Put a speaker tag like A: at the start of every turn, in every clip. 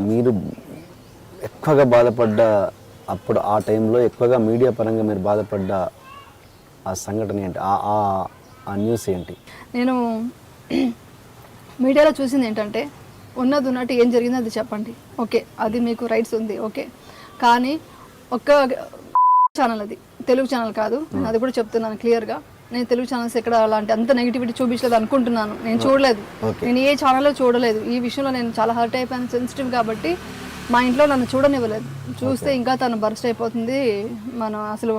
A: మీరు ఎక్కువగా బాధపడ్డ అప్పుడు ఆ టైంలో ఎక్కువగా మీడియా పరంగా మీరు బాధపడ్డ ఆ సంఘటన ఏంటి, ఆ న్యూస్ ఏంటి?
B: నేను మీడియాలో చూసింది ఏంటంటే ఉన్నట్టు ఏం జరిగిందో అది చెప్పండి, ఓకే, అది మీకు రైట్స్ ఉంది, ఓకే. కానీ ఒక్క ఛానల్, అది తెలుగు ఛానల్ కాదు, నేను అది కూడా చెప్తున్నాను క్లియర్గా. నేను తెలుగు ఛానల్స్ ఎక్కడ అలాంటి అంత నెగిటివిటీ చూపించలేదు అనుకుంటున్నాను. నేను చూడలేదు, నేను ఏ ఛానల్లో చూడలేదు. ఈ విషయంలో నేను చాలా హర్ట్ అయిపోయాను, సెన్సిటివ్ కాబట్టి మా ఇంట్లో నన్ను చూడనివ్వలేదు. చూస్తే ఇంకా తను బర్స్ట్ అయిపోతుంది, మనం అసలు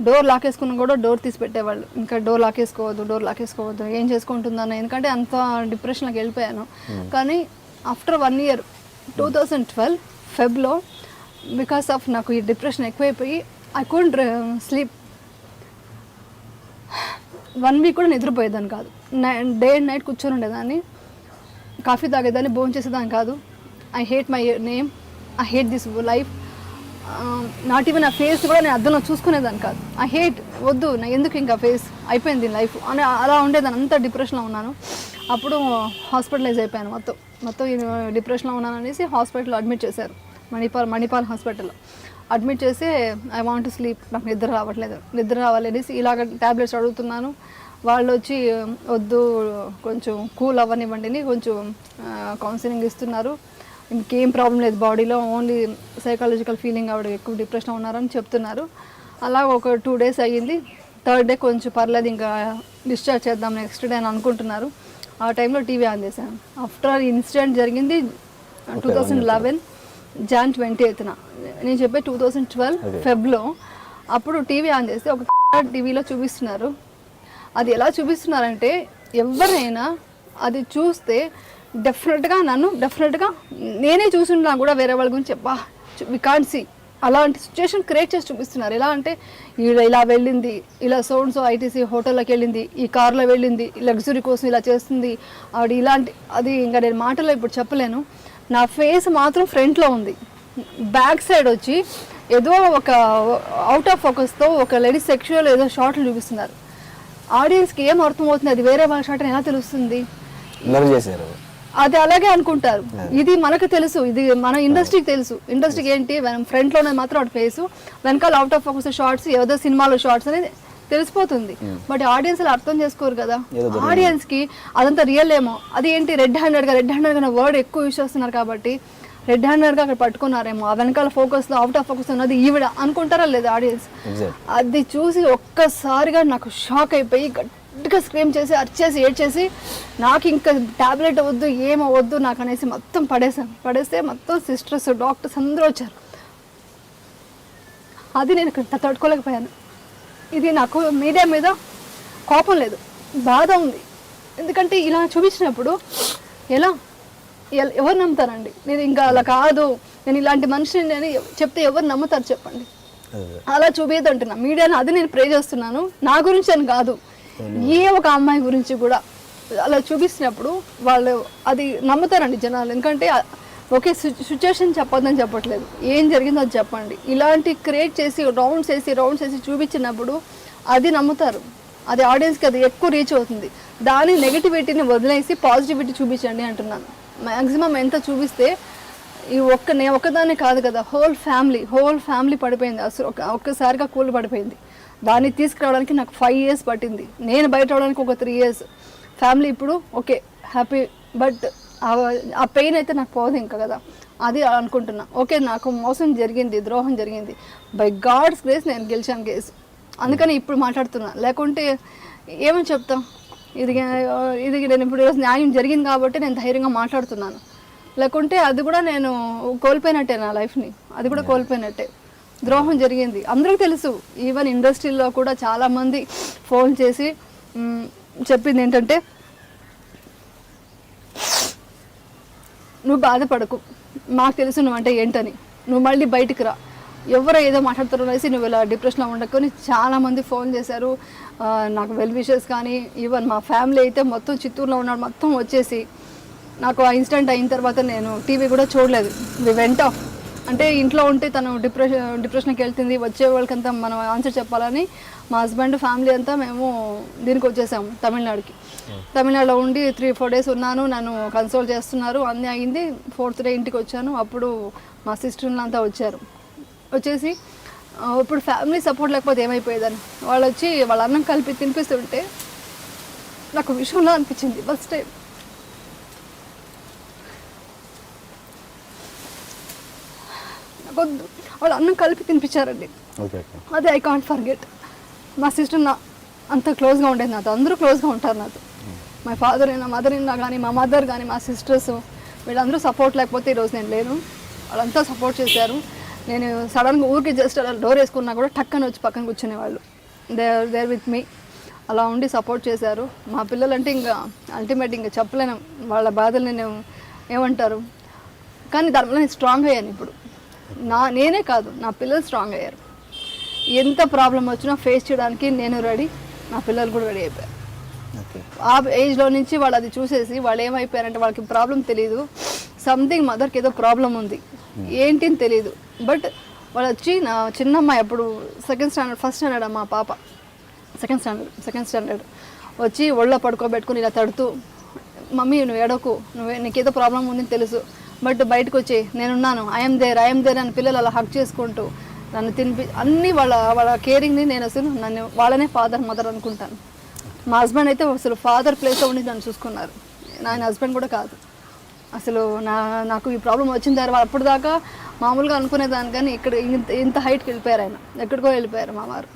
B: డోర్ లాకేసుకున్నా కూడా డోర్ తీసి పెట్టేవాళ్ళు. ఇంకా డోర్ లాకేసుకోవద్దు ఏం చేసుకుంటుందని, ఎందుకంటే అంత డిప్రెషన్లోకి వెళ్ళిపోయాను. కానీ ఆఫ్టర్ 1 year 2012 ఫెబ్లో బికాస్ ఆఫ్ నాకు ఈ డిప్రెషన్ ఎక్కువైపోయి ఐ కుడెంట్ స్లీప్. 1 week కూడా నిద్రపోయేదాన్ని కాదు. డే అండ్ నైట్ కూర్చొని ఉండేదాన్ని, కాఫీ తాగేదాన్ని, భోజనం చేసేదాన్ని కాదు. I hate my name, I hate this life. Not even ఆ ఫేస్ కూడా నేను అద్దంలో చూసుకునేదాన్ని కాదు. ఐ హేట్, వద్దు నా ఎందుకు ఇంకా ఫేస్, అయిపోయింది లైఫ్ అని అలా ఉండేదాన్ని. అంత డిప్రెషన్లో ఉన్నాను. అప్పుడు హాస్పిటలైజ్ అయిపోయాను. మొత్తం డిప్రెషన్లో ఉన్నాను అనేసి హాస్పిటల్లో అడ్మిట్ చేశారు, మణిపాల్ హాస్పిటల్లో అడ్మిట్ చేసి ఐ వాంట్ టు స్లీప్, నాకు నిద్ర రావాలి అనేసి ఇలాగ ట్యాబ్లెట్స్ అడుగుతున్నాను. వాళ్ళు వచ్చి వద్దు కొంచెం కూల్ అవ్వనివ్వండి, కొంచెం కౌన్సిలింగ్ ఇస్తున్నారు, ఇంకేం ప్రాబ్లం లేదు బాడీలో, ఓన్లీ సైకాలజికల్ ఫీలింగ్, ఆవిడ ఎక్కువ డిప్రెషన్లో ఉన్నారని చెప్తున్నారు. అలా ఒక 2 days అయ్యింది. 3rd day కొంచెం పర్లేదు, ఇంకా డిశ్చార్జ్ చేద్దాం నెక్స్ట్ డే అని అనుకుంటున్నారు. ఆ టైంలో టీవీ ఆన్ చేశాను. ఆఫ్టర్ ఇన్సిడెంట్ జరిగింది 2011 Jan 28th. నేను చెప్పే 2012 ఫెబ్లో. అప్పుడు టీవీ ఆన్ చేస్తే ఒక టీవీలో చూపిస్తున్నారు. అది ఎలా చూపిస్తున్నారంటే ఎవరైనా అది చూస్తే డెఫినెట్గా నేనే చూసున్నా కూడా వేరే వాళ్ళ గురించి వి కాంట్ సీ, అలాంటి సిచ్యువేషన్ క్రియేట్ చేసి చూపిస్తున్నారు. ఎలా అంటే ఇలా వెళ్ళింది, ఇలా సౌండ్స్ ఐటీసీ హోటల్లోకి వెళ్ళింది, ఈ కార్లో వెళ్ళింది, లగ్జరీ కోసం ఇలా చేస్తుంది ఆవిడ, ఇలాంటి అది ఇంకా నేను మాటల్లో ఇప్పుడు చెప్పలేను. నా ఫేస్ మాత్రం ఫ్రంట్లో ఉంది, బ్యాక్ సైడ్ వచ్చి ఏదో ఒక అవుట్ ఆఫ్ ఫోకస్తో ఒక లేడీ సెక్షువల్ ఏదో షార్ట్లు చూపిస్తున్నారు. ఆడియన్స్కి ఏం అర్థమవుతుంది, అది వేరే వాళ్ళ షార్ట్ అని ఎలా తెలుస్తుంది? అది అలాగే అనుకుంటారు. ఇది మనకు తెలుసు, ఇది మన ఇండస్ట్రీకి తెలుసు. ఇండస్ట్రీకి ఏంటి, ఫ్రంట్లోనే మాత్రం అటు ఫేసు, వెనకాల అవుట్ ఆఫ్ ఫోకస్ షార్ట్స్, ఏదో సినిమాలో షార్ట్స్ అనేది తెలిసిపోతుంది. బట్ ఆడియన్స్ అలా అర్థం చేసుకోరు కదా. ఆడియన్స్కి అదంతా రియల్ ఏమో, అది ఏంటి రెడ్ హ్యాండెడ్గా వర్డ్ ఎక్కువ యూజ్ చేస్తున్నారు కాబట్టి రెడ్ హ్యాండెడ్గా అక్కడ పట్టుకున్నారేమో, ఆ వెనకాల ఫోకస్లో అవుట్ ఆఫ్ ఫోకస్ ఉన్నది ఈవిడ అనుకుంటారా లేదా ఆడియన్స్? అది చూసి ఒక్కసారిగా నాకు షాక్ అయిపోయి గట్టిగా స్క్రీమ్ చేసి అరిచేసి ఏడ్చేసి నాకు ఇంకా ట్యాబ్లెట్ వద్దు ఏమో వద్దు నాకు అనేసి మొత్తం పడేస్తే మొత్తం సిస్టర్స్ డాక్టర్స్ అందరూ వచ్చారు. అది నేను ఇక్కడ తట్టుకోలేకపోయాను. ఇది నాకు మీడియా మీద కోపం లేదు, బాధ ఉంది. ఎందుకంటే ఇలా చూపించినప్పుడు ఎవరు నమ్ముతారండి? నేను ఇంకా అలా కాదు, నేను ఇలాంటి మనిషిని అని చెప్తే ఎవరు నమ్ముతారు చెప్పండి? అలా చూపేది అంటున్నా మీడియాని. అది నేను ప్రే చేస్తున్నాను, నా గురించి అని కాదు, ఏ ఒక అమ్మాయి గురించి కూడా అలా చూపిస్తున్నప్పుడు వాళ్ళు అది నమ్ముతారండి జనాలు. ఎందుకంటే ఓకే సిచ్యువేషన్ చెప్పొద్దని చెప్పట్లేదు, ఏం జరిగిందో అది చెప్పండి. ఇలాంటి క్రియేట్ చేసి రౌండ్స్ వేసి చూపించినప్పుడు అది నమ్ముతారు, అది ఆడియన్స్కి అది ఎక్కువ రీచ్ అవుతుంది. దాని నెగిటివిటీని వదిలేసి పాజిటివిటీ చూపించండి అంటున్నాను. మ్యాక్సిమం ఎంత చూపిస్తే ఈ నేను ఒక్కదాన్ని కాదు కదా, హోల్ ఫ్యామిలీ పడిపోయింది, అసలు ఒక్కసారిగా కూలి పడిపోయింది. దాన్ని తీసుకురావడానికి నాకు 5 years పట్టింది, నేను బయట రావడానికి ఒక 3 years. ఫ్యామిలీ ఇప్పుడు ఓకే హ్యాపీ, బట్ ఆ పెయిన్ అయితే నాకు పోదు ఇంకా కదా, అది అనుకుంటున్నా. ఓకే నాకు మోసం జరిగింది, ద్రోహం జరిగింది, బై గాడ్స్ గ్రేస్ నేను గెలిచాను కేసు, అందుకని ఇప్పుడు మాట్లాడుతున్నా. లేకుంటే ఏమని చెప్తాం? ఇది నేను ఇప్పుడు ఈరోజు న్యాయం జరిగింది కాబట్టి నేను ధైర్యంగా మాట్లాడుతున్నాను. లేకుంటే అది కూడా నేను కోల్పోయినట్టే, నా లైఫ్ని అది కూడా కోల్పోయినట్టే. ద్రోహం జరిగింది అందరికీ తెలుసు. ఈవెన్ ఇండస్ట్రీలో కూడా చాలామంది ఫోన్ చేసి చెప్పింది ఏంటంటే, నువ్వు బాధపడకు, మాకు తెలుసు నువ్వంటే ఏంటని, నువ్వు మళ్ళీ బయటికి రా, ఎవరో ఏదో మాట్లాడుతారో అనేసి నువ్వు ఇలా డిప్రెషన్లో ఉండకొని చాలామంది ఫోన్ చేశారు నాకు, వెల్ విషెస్. కానీ ఈవెన్ మా ఫ్యామిలీ అయితే మొత్తం చిత్తూరులో ఉన్నాడు, మొత్తం వచ్చేసి నాకు ఆ ఇన్సిడెంట్ అయిన తర్వాత నేను టీవీ కూడా చూడలేదు. వి వెంట్ ఆఫ్ అంటే ఇంట్లో ఉంటే తను డిప్రెషన్కి వెళ్తుంది, వచ్చే వాళ్ళకంతా మనం ఆన్సర్ చెప్పాలని మా హస్బెండ్ ఫ్యామిలీ అంతా మేము దీనికి వచ్చేసాము తమిళనాడుకి. తమిళనాడులో ఉండి 3-4 డేస్ ఉన్నాను, నన్ను కన్సోల్ చేస్తున్నారు, అన్నీ అయింది. 4th డే ఇంటికి వచ్చాను. అప్పుడు మా సిస్టర్లు అంతా వచ్చారు. వచ్చేసి ఇప్పుడు ఫ్యామిలీ సపోర్ట్ లేకపోతే ఏమైపోయేదని వాళ్ళు వచ్చి వాళ్ళ అన్నం కలిపి తినిపిస్తుంటే నాకు విషయంలో అనిపించింది ఫస్ట్ టైం. నాకొద్దు, వాళ్ళు అన్నం కలిపి తినిపించారండి. అదే ఐ కాంట్ ఫర్గెట్. మా సిస్టర్ నా అంత క్లోజ్గా ఉండేది నాతో, అందరూ క్లోజ్గా ఉంటారు నాతో. మా ఫాదర్ అయినా మదర్ అయినా కానీ మా మదర్ కానీ మా సిస్టర్స్ వీళ్ళందరూ సపోర్ట్ లేకపోతే ఈరోజు నేను లేను. వాళ్ళంతా సపోర్ట్ చేశారు. నేను సడన్గా ఊరికి జస్ట్ అలా డోర్ వేసుకున్నా కూడా టక్కని వచ్చి పక్కన కూర్చునేవాళ్ళు. There with me. అలా ఉండి సపోర్ట్ చేశారు. మా పిల్లలంటే ఇంకా అల్టిమేట్ ఇంకా చెప్పలేను వాళ్ళ బాధలు. నేను ఏమంటారు, కానీ దానివల్ల నేను స్ట్రాంగ్ అయ్యాను. ఇప్పుడు నేనే కాదు, నా పిల్లలు స్ట్రాంగ్ అయ్యారు. ఎంత ప్రాబ్లం వచ్చినా ఫేస్ చేయడానికి నేను రెడీ, నా పిల్లలు కూడా రెడీ అయిపోయారు. ఆ ఏజ్లో నుంచి వాళ్ళు అది చూసేసి వాళ్ళు ఏమైపోయారంటే వాళ్ళకి ప్రాబ్లం తెలియదు. సంథింగ్ మదర్కి ఏదో ప్రాబ్లం ఉంది, ఏంటి అని తెలియదు. బట్ వాళ్ళు వచ్చి నా చిన్నమ్మాయి అప్పుడు 2nd స్టాండర్డ్, 1st స్టాండర్డ్ మా పాప 2nd స్టాండర్డ్ వచ్చి ఒళ్ళో పడుకోబెట్టుకుని ఇలా తడుతూ, మమ్మీ నువ్వు ఏడోకు, నీకేదో ప్రాబ్లం ఉందని తెలుసు, బట్ బయటకు వచ్చి నేనున్నాను, ఐఎమ్ దేర్ అని పిల్లలు అలా హక్ చేసుకుంటూ నన్ను అన్నీ వాళ్ళ కేరింగ్ని నేను అసలు నన్ను వాళ్ళనే ఫాదర్ మదర్ అనుకుంటాను. మా హస్బెండ్ అయితే అసలు ఫాదర్ ప్లేస్లో ఉండి నన్ను చూసుకున్నారు. ఆయన హస్బెండ్ కూడా కాదు అసలు. నాకు ఈ ప్రాబ్లం వచ్చిన తర్వాత అప్పుడు దాకా మామూలుగా అనుకునేదాన్ని, కానీ ఇక్కడ ఇంత హైట్కి వెళ్ళిపోయారు ఆయన, ఎక్కడికో వెళ్ళిపోయారు మా వారు.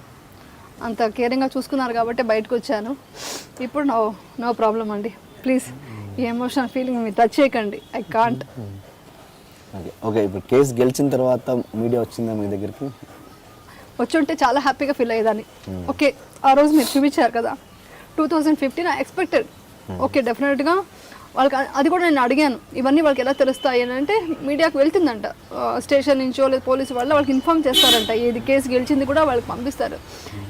B: అంత కేరింగ్గా చూసుకున్నారు కాబట్టి బయటకు వచ్చాను. ఇప్పుడు నో ప్రాబ్లం అండి. ప్లీజ్ ఈ ఎమోషనల్ ఫీలింగ్ మీరు టచ్ చేయకండి, ఐ కాంట్.
A: ఓకే, ఇప్పుడు కేసు గెలిచిన తర్వాత మీడియా వచ్చిందా మీ దగ్గరికి?
B: వచ్చి ఉంటే చాలా హ్యాపీగా ఫీల్ అయ్యేదాన్ని. ఓకే, ఆ రోజు మీరు చూపించారు కదా 2015, ఐ ఎక్స్పెక్టెడ్ ఓకే డెఫినెట్గా వాళ్ళకి. అది కూడా నేను అడిగాను, ఇవన్నీ వాళ్ళకి ఎలా తెలుస్తాయి అని అంటే మీడియాకు వెళ్తుందంట, స్టేషన్ నుంచో లేదా పోలీసు వాళ్ళకి ఇన్ఫామ్ చేస్తారంట. ఏది కేసు గెలిచింది కూడా వాళ్ళకి పంపిస్తారు.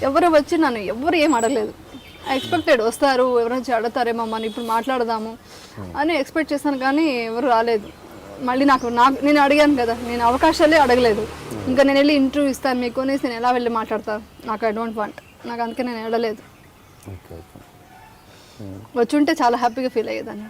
B: ఎవరు వచ్చి నన్ను ఎవరు ఏం అడగలేదు. ఐ ఎక్స్పెక్టెడ్ వస్తారు, ఎవరైనా అడుగుతారేమో మనం ఇప్పుడు మాట్లాడదాము అని ఎక్స్పెక్ట్ చేశాను, కానీ ఎవరు రాలేదు. మళ్ళీ నాకు నేను అడిగాను కదా, నేను అవకాశాలే అడగలేదు. ఇంకా నేను వెళ్ళి ఇంటర్వ్యూ ఇస్తాను మీకు అనేసి నేను ఎలా వెళ్ళి మాట్లాడతాను, నాకు ఐ డోంట్ వాంట్. నాకు అందుకే నేను వెళ్ళలేదు. వచ్చి ఉంటే చాలా హ్యాపీగా ఫీల్ అయ్యేదాన్ని.